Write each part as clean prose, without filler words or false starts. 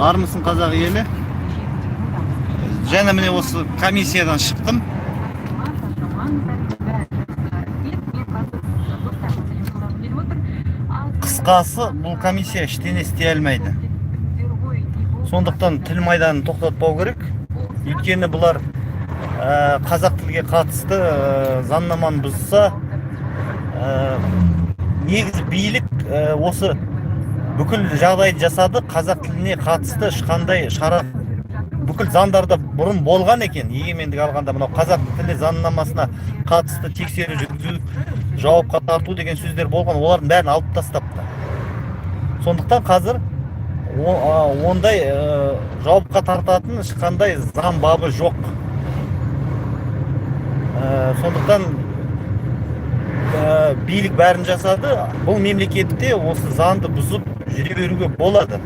Армысың қазақ елі? Және міне осы комиссиядан шықтым. Қысқасы, бұл комиссия ештеңе істей алмайды. Сондықтан тіл майданын тоқтатпау керек. Өйткені бұлар қазақ тілге қатысты заңнаманы бұзса, негізі билік осы бүкіл жағдайды жасады. Қазақ тіліне қатысты ешқандай шара бүкіл заңдарда бұрын болған екен. Егемендік алғанда мынау қазақ тілі заңнамасына қатысты тексеру жүргізу, жауапқа тарту деген сөздер болған. Олардың бәрін алып тастапты. Сондықтан қазір ондай жауапқа тартатын ешқандай заң бабы жоқ. Сондықтан билік бәрін жасады. Бұл мемлекетте осы заңды бұзып жүре беруге болады.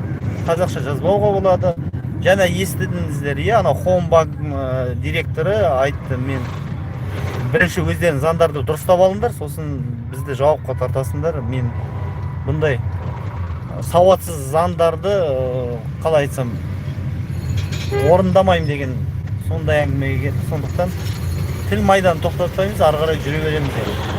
Қазақша жазбауға болады. Және естідіңіздер, ана Хомбанк директоры айтты, мен бірінші өздерін заңдарды дұрыстап алыңдар, сосын бізді жауапқа тартасыңдар. Мен бұндай сауатсыз заңдарды қалай айтсам орындамаймын деген сондай әңгімеге. Сондықтан тіл майданын тоқтатпаймыз, ары қарай жүре береміз.